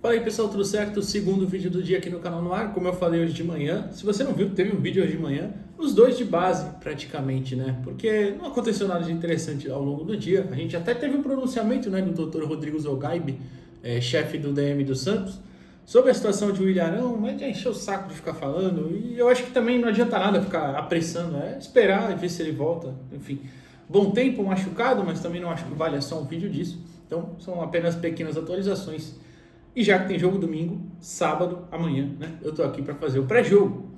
Fala aí pessoal, tudo certo? Segundo vídeo do dia aqui no canal no ar, como eu falei hoje de manhã. Se você não viu, teve um vídeo hoje de manhã, os dois de base praticamente, né? Porque não aconteceu nada de interessante ao longo do dia. A gente até teve um pronunciamento, né, do Dr. Rodrigo Zogaib, chefe do DM do Santos, sobre a situação de Willian Arão, mas já encheu o saco de ficar falando. E eu acho que também não adianta nada ficar apressando, é esperar e ver se ele volta. Enfim, bom tempo machucado, mas também não acho que vale só um vídeo disso. Então, são apenas pequenas atualizações. E já que tem jogo domingo, sábado, amanhã, né? Eu tô aqui para fazer o pré-jogo.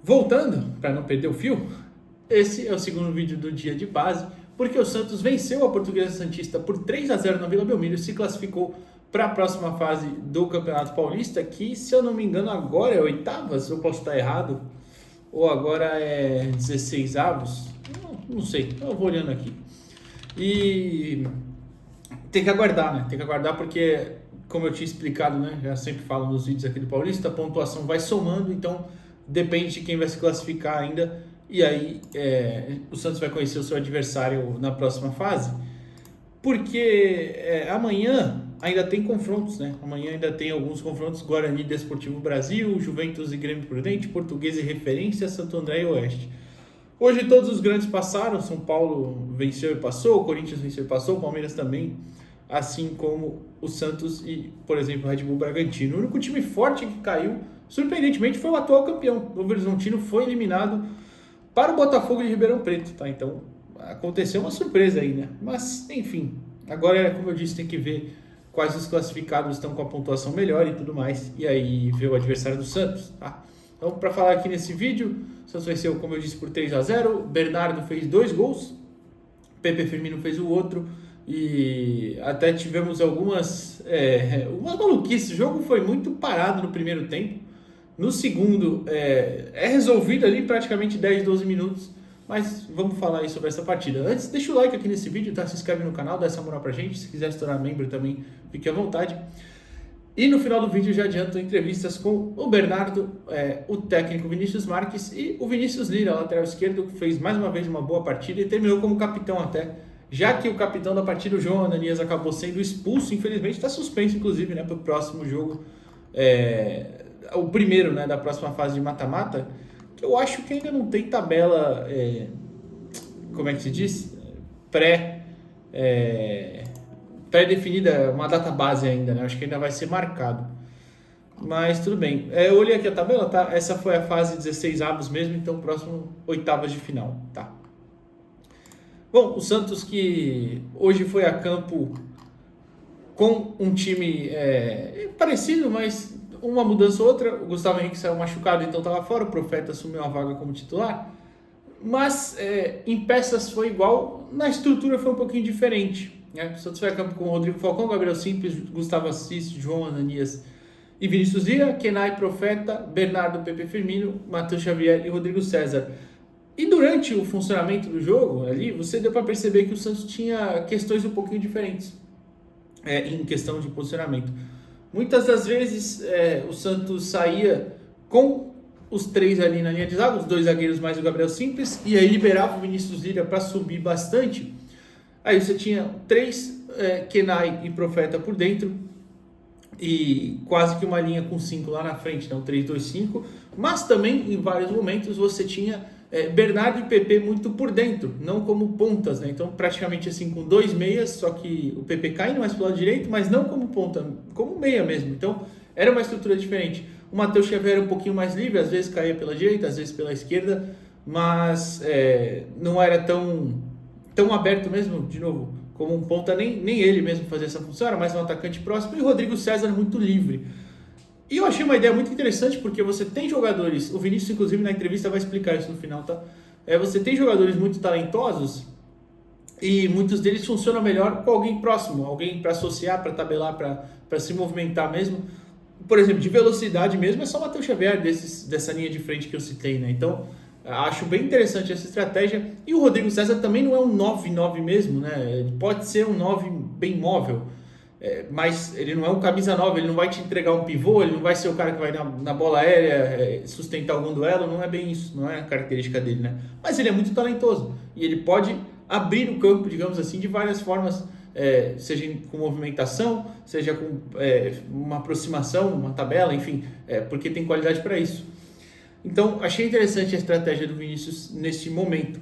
Voltando, para não perder o fio, esse é o segundo vídeo do dia de base, porque o Santos venceu a Portuguesa Santista por 3-0 na Vila Belmiro e se classificou para a próxima fase do Campeonato Paulista, que, se eu não me engano, agora é oitavas, eu posso estar errado, ou agora é 16 avos, não sei, eu vou olhando aqui. E tem que aguardar, né? Tem que aguardar porque, como eu tinha explicado, né, já sempre falo nos vídeos aqui do Paulista, a pontuação vai somando, então depende de quem vai se classificar ainda, e aí o Santos vai conhecer o seu adversário na próxima fase, porque amanhã ainda tem confrontos, né? Amanhã ainda tem alguns confrontos: Guarani, Desportivo Brasil, Juventus e Grêmio Prudente, Portuguesa e Referência, Santo André e Oeste. Hoje todos os grandes passaram, São Paulo venceu e passou, o Corinthians venceu e passou, o Palmeiras também, assim como o Santos e, por exemplo, o Red Bull Bragantino. O único time forte que caiu, surpreendentemente, foi o atual campeão. O Novo Horizontino foi eliminado para o Botafogo de Ribeirão Preto, tá? Então, aconteceu uma surpresa aí, né? Mas, enfim, agora, como eu disse, tem que ver quais os classificados estão com a pontuação melhor e tudo mais, e aí ver o adversário do Santos, tá? Então, para falar aqui nesse vídeo, o Santos venceu, como eu disse, por 3-0. Bernardo fez 2 gols, Pepe Firmino fez o outro, e até tivemos algumas maluquices. O jogo foi muito parado no primeiro tempo. No segundo, é resolvido ali praticamente 10, 12 minutos. Mas vamos falar aí sobre essa partida. Antes, deixa o like aqui nesse vídeo, tá? Se inscreve no canal, dá essa moral pra gente. Se quiser se tornar membro também, fique à vontade. E no final do vídeo já adianto entrevistas com o Bernardo, o técnico Vinícius Marques e o Vinícius Lira, lateral esquerdo, que fez mais uma vez uma boa partida e terminou como capitão até, já que o capitão da partida, o João Ananias, acabou sendo expulso, infelizmente está suspenso inclusive, né, para o próximo jogo, o primeiro, né, da próxima fase de mata-mata, que eu acho que ainda não tem tabela, como é que se diz? Pré-definida, uma data base ainda, né? Acho que ainda vai ser marcado. Mas tudo bem. Eu olhei aqui a tabela, tá? Essa foi a fase 16 avos mesmo, então próximo oitavas de final, tá? Bom, o Santos, que hoje foi a campo com um time parecido, mas uma mudança ou outra. O Gustavo Henrique saiu machucado, então estava fora. O Profeta assumiu a vaga como titular. Mas em peças foi igual, na estrutura foi um pouquinho diferente. O Santos foi a campo com o Rodrigo Falcão, Gabriel Simples, Gustavo Assis, João Ananias e Vinícius Lira, Kenai, Profeta, Bernardo, Pepe Firmino, Matheus Xavier e Rodrigo César. E durante o funcionamento do jogo, ali, você deu para perceber que o Santos tinha questões um pouquinho diferentes em questão de posicionamento. Muitas das vezes o Santos saía com os 3 ali na linha de zaga, os 2 zagueiros mais o Gabriel Simples, e aí liberava o Vinícius Lira para subir bastante. Aí você tinha 3 Kenai e Profeta por dentro e quase que uma linha com 5 lá na frente, então 3-2-5, mas também em vários momentos você tinha Bernardo e PP muito por dentro, não como pontas, né? Então praticamente assim com 2 meias, só que o PP caindo mais pelo lado direito, mas não como ponta, como meia mesmo. Então era uma estrutura diferente. O Matheus Xavier era um pouquinho mais livre, às vezes caía pela direita, às vezes pela esquerda, mas não era tão aberto mesmo, de novo, como um ponta, nem ele mesmo fazia essa função, era mais um atacante próximo, e o Rodrigo César muito livre. E eu achei uma ideia muito interessante, porque você tem jogadores, o Vinícius inclusive na entrevista vai explicar isso no final, tá? Você tem jogadores muito talentosos, e muitos deles funcionam melhor com alguém próximo, alguém para associar, para tabelar, para se movimentar mesmo. Por exemplo, de velocidade mesmo, é só o Matheus Xavier dessa linha de frente que eu citei, né? Então, acho bem interessante essa estratégia. E o Rodrigo César também não é um 9-9 mesmo, né? Ele pode ser um 9 bem móvel, mas ele não é um camisa 9, ele não vai te entregar um pivô, ele não vai ser o cara que vai na bola aérea sustentar algum duelo, não é bem isso, não é a característica dele, né? Mas ele é muito talentoso e ele pode abrir o campo, digamos assim, de várias formas seja com movimentação, seja com uma aproximação, uma tabela, enfim, porque tem qualidade para isso. Então, achei interessante a estratégia do Vinícius nesse momento.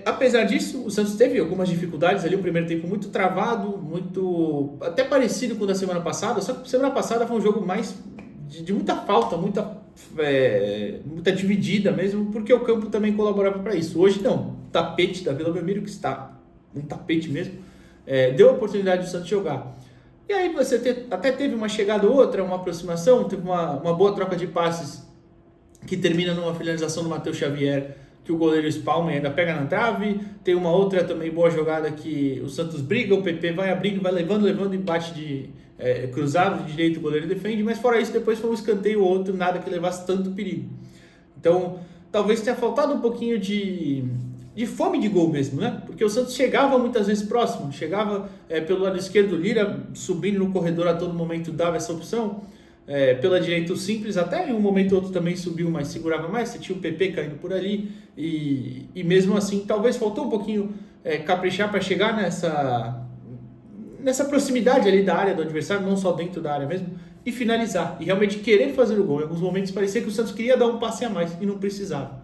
Apesar disso, o Santos teve algumas dificuldades ali, o primeiro tempo muito travado, muito até parecido com o da semana passada, só que a semana passada foi um jogo mais de muita falta, muita dividida mesmo, porque o campo também colaborava para isso. Hoje não, o tapete da Vila Belmiro, que está um tapete mesmo, deu a oportunidade do Santos jogar. E aí você até teve uma chegada ou outra, uma aproximação, teve uma boa troca de passes que termina numa finalização do Matheus Xavier, que o goleiro espalma e ainda pega na trave. Tem uma outra também boa jogada que o Santos briga, o PP vai abrindo, vai levando e bate de cruzado de direito, o goleiro defende, mas fora isso depois foi um escanteio ou outro, nada que levasse tanto perigo. Então talvez tenha faltado um pouquinho de fome de gol mesmo, né? Porque o Santos chegava muitas vezes próximo, chegava pelo lado esquerdo, o Lira subindo no corredor a todo momento dava essa opção. Pela direita o Simples até em um momento ou outro também subiu, mas segurava mais, você tinha o PP caindo por ali e mesmo assim talvez faltou um pouquinho caprichar para chegar nessa proximidade ali da área do adversário, não só dentro da área mesmo, e finalizar, e realmente querer fazer o gol. Em alguns momentos parecia que o Santos queria dar um passe a mais e não precisava.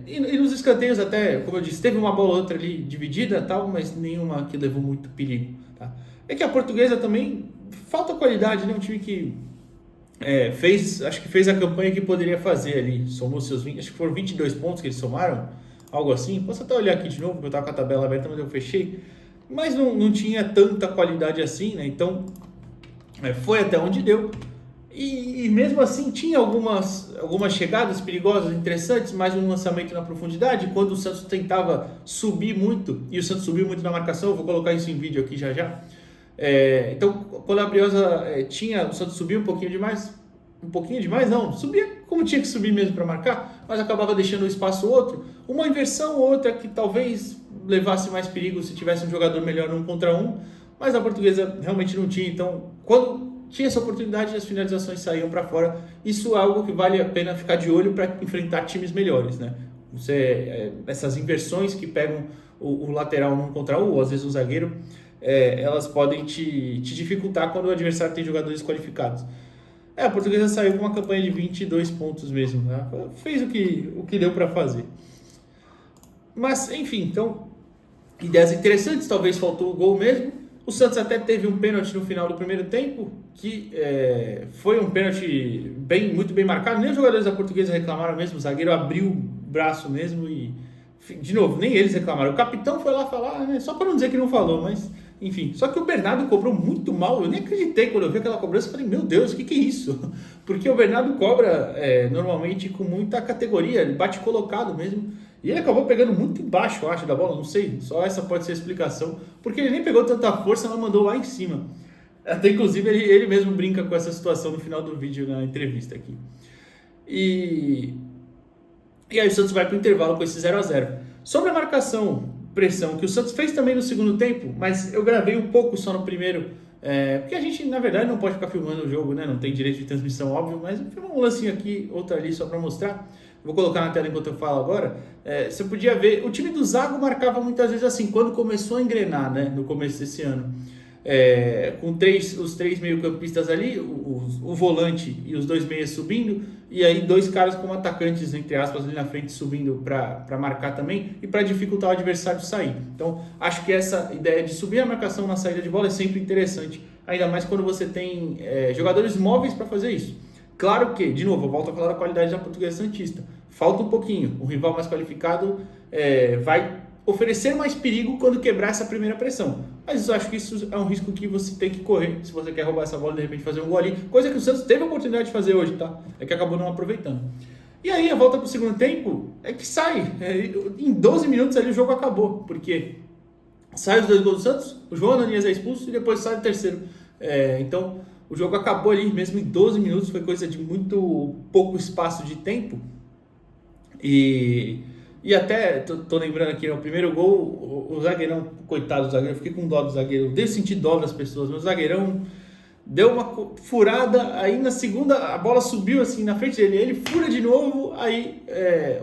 E nos escanteios até, como eu disse, teve uma bola ou outra ali dividida tal, mas nenhuma que levou muito perigo, tá? É que a Portuguesa também falta qualidade, né? Um time que acho que fez a campanha que poderia fazer ali, somou seus 20, acho que foram 22 pontos que eles somaram, algo assim. Posso até olhar aqui de novo, porque eu estava com a tabela aberta, mas eu fechei, mas não tinha tanta qualidade assim, né? Então foi até onde deu, e mesmo assim tinha algumas chegadas perigosas, interessantes, mais um lançamento na profundidade, quando o Santos tentava subir muito, e o Santos subiu muito na marcação, eu vou colocar isso em vídeo aqui já. Então, quando a Briosa o Santos subia um pouquinho demais não, subia como tinha que subir mesmo para marcar, mas acabava deixando um espaço ou outro, uma inversão ou outra que talvez levasse mais perigo se tivesse um jogador melhor no 1 contra 1, mas a Portuguesa realmente não tinha. Então, quando tinha essa oportunidade, as finalizações saíam para fora. Isso é algo que vale a pena ficar de olho para enfrentar times melhores, né? Essas inversões que pegam o lateral no 1 contra 1, ou às vezes o zagueiro, elas podem te dificultar quando o adversário tem jogadores qualificados. A Portuguesa saiu com uma campanha de 22 pontos mesmo, né? Fez o que deu para fazer. Mas, enfim, então, ideias interessantes, talvez faltou o gol mesmo. O Santos até teve um pênalti no final do primeiro tempo, que foi um pênalti muito bem marcado. Nem os jogadores da Portuguesa reclamaram mesmo, o zagueiro abriu o braço mesmo e, de novo, nem eles reclamaram. O capitão foi lá falar, né, só para não dizer que não falou, mas enfim. Só que o Bernardo cobrou muito mal, eu nem acreditei quando eu vi aquela cobrança, eu falei, meu Deus, o que é isso? Porque o Bernardo cobra normalmente com muita categoria, ele bate colocado mesmo. E ele acabou pegando muito embaixo, eu acho, da bola, não sei, só essa pode ser a explicação, porque ele nem pegou tanta força, mas mandou lá em cima. Até inclusive ele mesmo brinca com essa situação no final do vídeo, na entrevista aqui. E aí o Santos vai para o intervalo com esse 0-0. Sobre a marcação, pressão, que o Santos fez também no segundo tempo, mas eu gravei um pouco só no primeiro, porque a gente, na verdade, não pode ficar filmando o jogo, né? Não tem direito de transmissão, óbvio, mas eu filmo um lancinho aqui, outro ali, só para mostrar. Vou colocar na tela enquanto eu falo agora. Você podia ver, o time do Zago marcava muitas vezes assim, quando começou a engrenar, né, no começo desse ano. Com os três meio-campistas ali, o volante e os dois meias subindo, e aí dois caras como atacantes, entre aspas, ali na frente subindo para marcar também e para dificultar o adversário sair. Então, acho que essa ideia de subir a marcação na saída de bola é sempre interessante, ainda mais quando você tem jogadores móveis para fazer isso. Claro que, de novo, eu volto a falar da qualidade da Portuguesa Santista. Falta um pouquinho. O rival mais qualificado vai oferecer mais perigo quando quebrar essa primeira pressão. Mas eu acho que isso é um risco que você tem que correr se você quer roubar essa bola e de repente fazer um gol ali. Coisa que o Santos teve a oportunidade de fazer hoje, tá? É que acabou não aproveitando. E aí a volta para o segundo tempo é que sai. Em 12 minutos ali o jogo acabou. Porque sai os 2 gols do Santos, o João Ananias é expulso e depois sai o terceiro. Então o jogo acabou ali mesmo em 12 minutos. Foi coisa de muito pouco espaço de tempo. E até, tô lembrando aqui, no primeiro gol, o zagueirão, coitado do zagueiro, eu fiquei com dó do zagueiro, eu devo sentir dó das pessoas, mas o zagueirão deu uma furada, aí na segunda a bola subiu assim na frente dele, ele fura de novo, aí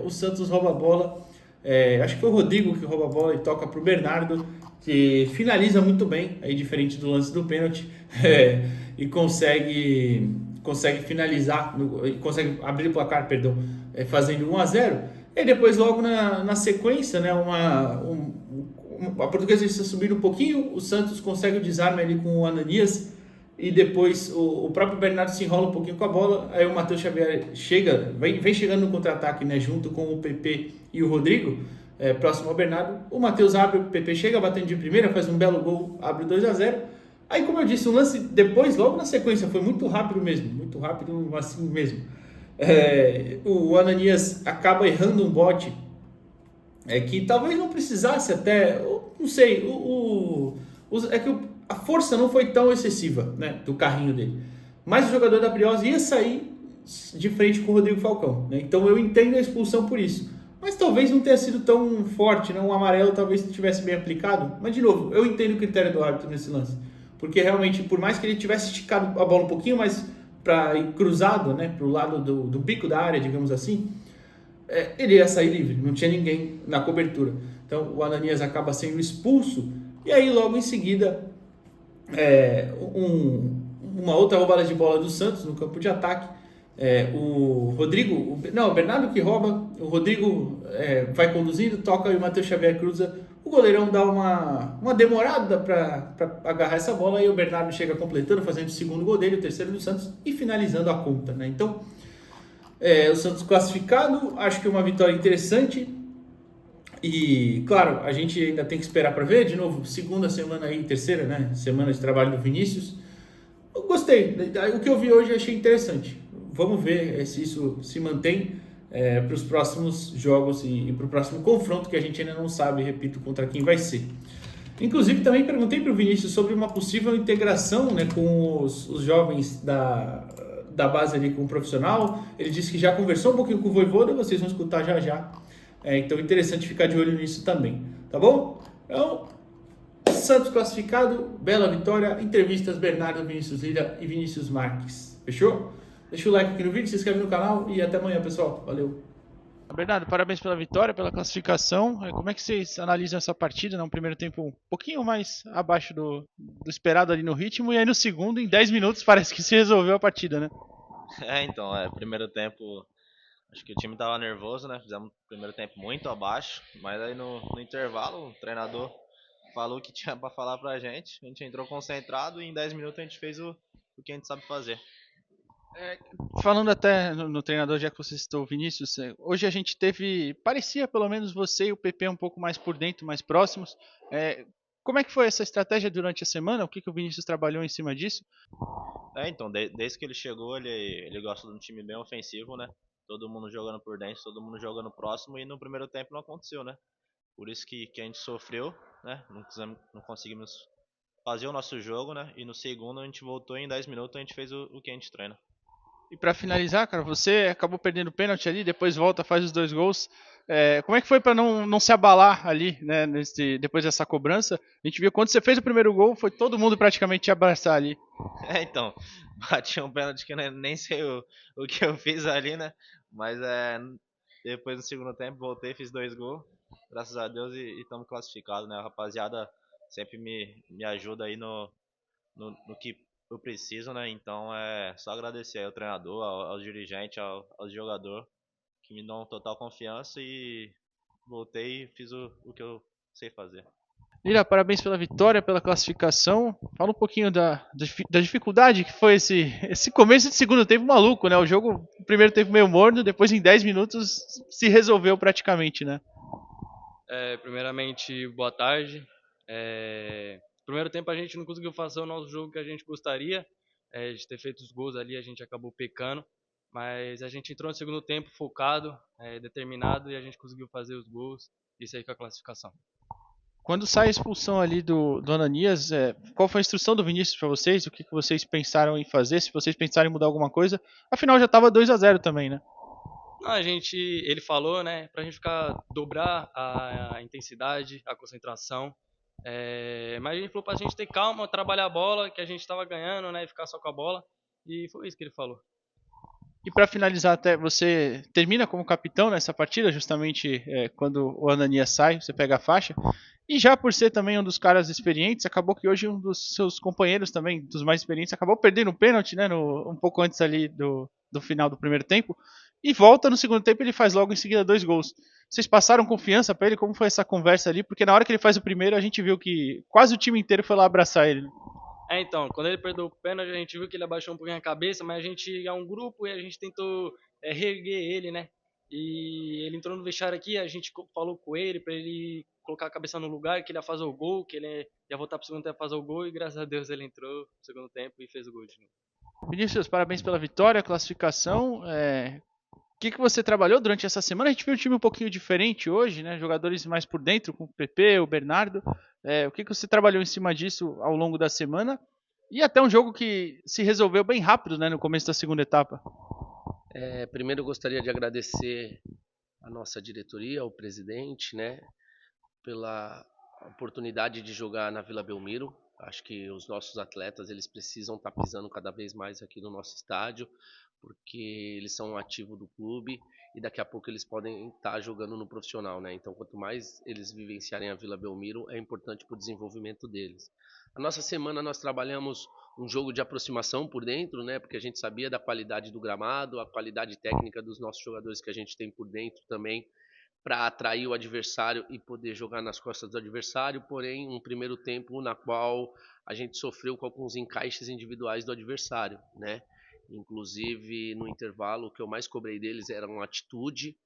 o Santos rouba a bola, Acho que foi o Rodrigo que rouba a bola e toca para o Bernardo, que finaliza muito bem, aí diferente do lance do pênalti, e consegue finalizar, consegue abrir o placar, perdão, fazendo 1-0. E depois, logo na sequência, né, a Portuguesa está subindo um pouquinho, o Santos consegue o desarme ali com o Ananias, e depois o próprio Bernardo se enrola um pouquinho com a bola, aí o Matheus Xavier vem chegando no contra-ataque, né, junto com o PP e o Rodrigo, próximo ao Bernardo. O Matheus abre, o PP chega batendo de primeira, faz um belo gol, abre 2-0. Aí, como eu disse, o lance depois, logo na sequência, foi muito rápido mesmo, muito rápido assim mesmo. O Ananias acaba errando um bote que talvez não precisasse até, não sei, é que a força não foi tão excessiva, né, do carrinho dele. Mas o jogador da Briosa ia sair de frente com o Rodrigo Falcão, né? Então eu entendo a expulsão por isso. Mas talvez não tenha sido tão forte, né? Um amarelo talvez tivesse bem aplicado. Mas de novo, eu entendo o critério do árbitro nesse lance. Porque realmente, por mais que ele tivesse esticado a bola um pouquinho mais para ir cruzado, né, para o lado do bico da área, digamos assim, ele ia sair livre, não tinha ninguém na cobertura. Então o Ananias acaba sendo expulso, e aí logo em seguida uma outra roubada de bola do Santos no campo de ataque. O Bernardo que rouba, o Rodrigo vai conduzindo, toca e o Matheus Xavier cruza. O goleirão dá uma demorada para agarrar essa bola, e o Bernardo chega completando, fazendo o segundo gol dele, o terceiro do Santos e finalizando a conta, né? Então, o Santos classificado, acho que é uma vitória interessante. E, claro, a gente ainda tem que esperar para ver. De novo, segunda semana aí, terceira, né? Semana de trabalho do Vinícius. Eu gostei. O que eu vi hoje eu achei interessante. Vamos ver se isso se mantém para os próximos jogos e para o próximo confronto, que a gente ainda não sabe, repito, contra quem vai ser. Inclusive, também perguntei para o Vinícius sobre uma possível integração, né, com os jovens da base ali com o profissional. Ele disse que já conversou um pouquinho com o Vojvoda, vocês vão escutar já já. Então é interessante ficar de olho nisso também, tá bom? Então, Santos classificado, bela vitória, entrevistas Bernardo, Vinícius Lira e Vinícius Marques. Fechou? Deixa o like aqui no vídeo, se inscreve no canal e até amanhã, pessoal. Valeu! Bernardo, parabéns pela vitória, pela classificação. Como é que vocês analisam essa partida? No primeiro tempo um pouquinho mais abaixo do esperado ali no ritmo, e aí no segundo, em 10 minutos, parece que se resolveu a partida, né? Então, primeiro tempo, acho que o time tava nervoso, né? Fizemos o primeiro tempo muito abaixo, mas aí no intervalo o treinador falou o que tinha pra falar pra gente. A gente entrou concentrado e em 10 minutos a gente fez o que a gente sabe fazer. Falando até no treinador, já que você citou o Vinícius, hoje a gente teve, parecia pelo menos você e o PP um pouco mais por dentro, mais próximos. Como é que foi essa estratégia durante a semana? O que o Vinícius trabalhou em cima disso? Então, desde que ele chegou, ele gosta de um time bem ofensivo, né? Todo mundo jogando por dentro, todo mundo jogando próximo, e no primeiro tempo não aconteceu, né? Por isso que a gente sofreu, né? Não conseguimos fazer o nosso jogo, né? E no segundo a gente voltou e em 10 minutos a gente fez o que a gente treina. E para finalizar, cara, você acabou perdendo o pênalti ali, depois volta, faz os 2 gols. Como é que foi para não se abalar ali, né, depois dessa cobrança? A gente viu quando você fez o primeiro gol, foi todo mundo praticamente te abraçar ali. Então, bati um pênalti que eu nem sei o que eu fiz ali, né? Mas depois no segundo tempo voltei, fiz 2 gols, graças a Deus, e estamos classificados, né? A rapaziada sempre me ajuda aí no que eu preciso, né? Então é só agradecer aí ao treinador, aos dirigentes, aos jogadores, que me dão total confiança, e voltei e fiz o que eu sei fazer. Lira, parabéns pela vitória, pela classificação. Fala um pouquinho da dificuldade que foi esse começo de segundo tempo maluco, né? O jogo, o primeiro tempo meio morno, depois em 10 minutos se resolveu praticamente, né? Primeiramente, boa tarde. Primeiro tempo a gente não conseguiu fazer o nosso jogo que a gente gostaria, de ter feito os gols ali, a gente acabou pecando, mas a gente entrou no segundo tempo focado, determinado, e a gente conseguiu fazer os gols, isso aí com a classificação. Quando sai a expulsão ali do Ananias, qual foi a instrução do Vinícius para vocês? O que vocês pensaram em fazer? Se vocês pensaram em mudar alguma coisa? Afinal já estava 2-0 também, né? Não, ele falou, né, pra gente dobrar a intensidade, a concentração, mas a gente falou pra gente ter calma, trabalhar a bola, que a gente tava ganhando, né, e ficar só com a bola, e foi isso que ele falou. E para finalizar, até você termina como capitão nessa partida, justamente quando o Ananias sai, você pega a faixa. E já por ser também um dos caras experientes, acabou que hoje um dos seus companheiros também, dos mais experientes, acabou perdendo um pênalti, né, um pouco antes ali do final do primeiro tempo. E volta no segundo tempo, ele faz logo em seguida 2 gols. Vocês passaram confiança para ele? Como foi essa conversa ali? Porque na hora que ele faz o primeiro, a gente viu que quase o time inteiro foi lá abraçar ele. Né? Então, quando ele perdeu o pênalti, a gente viu que ele abaixou um pouquinho a cabeça, mas a gente é um grupo e a gente tentou reerguer ele, né? E ele entrou no vestiário aqui, a gente falou com ele para ele colocar a cabeça no lugar, que ele ia fazer o gol, que ele ia voltar pro segundo tempo fazer o gol, e graças a Deus ele entrou no segundo tempo e fez o gol de novo. Vinícius, parabéns pela vitória, classificação. O que você trabalhou durante essa semana? A gente viu um time um pouquinho diferente hoje, né? Jogadores mais por dentro, com o PP, o Bernardo. O que você trabalhou em cima disso ao longo da semana? E até um jogo que se resolveu bem rápido, né? No começo da segunda etapa. Primeiro eu gostaria de agradecer a nossa diretoria, ao presidente, né? Pela oportunidade de jogar na Vila Belmiro. Acho que os nossos atletas eles precisam estar pisando cada vez mais aqui no nosso estádio, porque eles são um ativo do clube e daqui a pouco eles podem estar jogando no profissional, né? Então, quanto mais eles vivenciarem a Vila Belmiro, é importante para o desenvolvimento deles. A nossa semana nós trabalhamos um jogo de aproximação por dentro, né? Porque a gente sabia da qualidade do gramado, a qualidade técnica dos nossos jogadores que a gente tem por dentro também, para atrair o adversário e poder jogar nas costas do adversário, porém um primeiro tempo na qual a gente sofreu com alguns encaixes individuais do adversário, né? Inclusive no intervalo o que eu mais cobrei deles era uma atitude,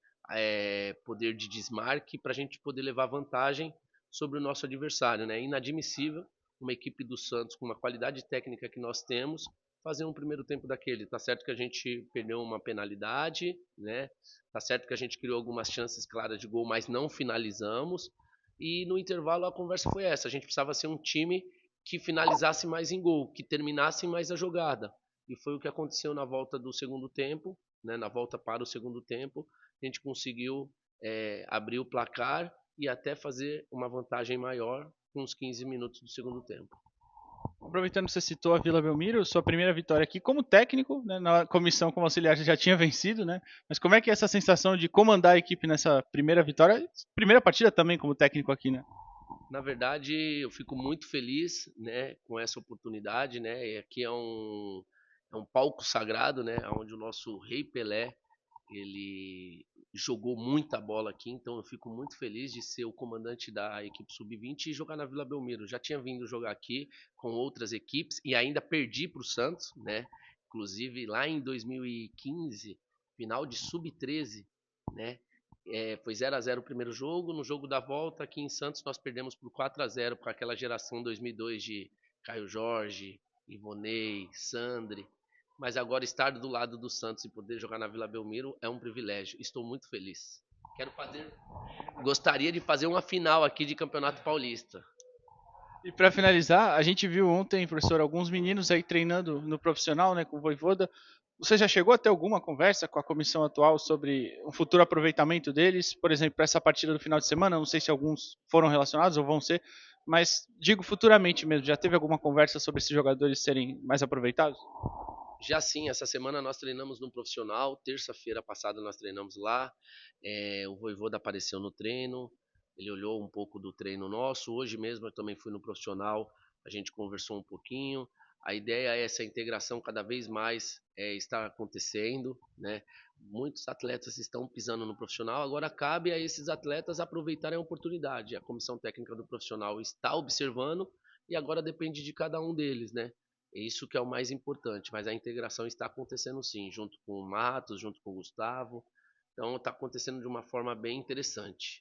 poder de desmarque para a gente poder levar vantagem sobre o nosso adversário, né? Inadmissível uma equipe do Santos com uma qualidade técnica que nós temos fazer um primeiro tempo daquele. Tá certo que a gente perdeu uma penalidade, né? Tá certo que a gente criou algumas chances claras de gol, mas não finalizamos. E no intervalo a conversa foi essa. A gente precisava ser um time que finalizasse mais em gol, que terminasse mais a jogada. E foi o que aconteceu na volta do segundo tempo, né? Na volta para o segundo tempo. A gente conseguiu abrir o placar e até fazer uma vantagem maior com uns 15 minutos do segundo tempo. Aproveitando que você citou a Vila Belmiro, sua primeira vitória aqui como técnico, né, na comissão como auxiliar você já tinha vencido, né? Mas como é que é essa sensação de comandar a equipe nessa primeira vitória, primeira partida também como técnico aqui, né? Na verdade, eu fico muito feliz, né, com essa oportunidade, né? E aqui é um palco sagrado, né, onde o nosso Rei Pelé ele jogou muita bola aqui, então eu fico muito feliz de ser o comandante da equipe sub-20 e jogar na Vila Belmiro. Já tinha vindo jogar aqui com outras equipes e ainda perdi para o Santos, né? Inclusive lá em 2015, final de sub-13, né? Foi 0-0 o primeiro jogo. No jogo da volta aqui em Santos nós perdemos por 4-0 para aquela geração 2002 de Caio Jorge, Ivonei, Sandri. Mas agora estar do lado do Santos e poder jogar na Vila Belmiro é um privilégio. Estou muito feliz. Gostaria de fazer uma final aqui de Campeonato Paulista. E para finalizar, a gente viu ontem, professor, alguns meninos aí treinando no profissional, né, com o Voivoda. Você já chegou a ter alguma conversa com a comissão atual sobre um futuro aproveitamento deles? Por exemplo, para essa partida do final de semana, não sei se alguns foram relacionados ou vão ser, mas digo futuramente mesmo, já teve alguma conversa sobre esses jogadores serem mais aproveitados? Já sim, essa semana nós treinamos no profissional, terça-feira passada nós treinamos lá, o Voivoda apareceu no treino, ele olhou um pouco do treino nosso, hoje mesmo eu também fui no profissional, a gente conversou um pouquinho, a ideia é essa integração cada vez mais estar acontecendo, né? Muitos atletas estão pisando no profissional, agora cabe a esses atletas aproveitarem a oportunidade, a comissão técnica do profissional está observando e agora depende de cada um deles, né? É isso que é o mais importante, mas a integração está acontecendo sim, junto com o Matos, junto com o Gustavo. Então está acontecendo de uma forma bem interessante.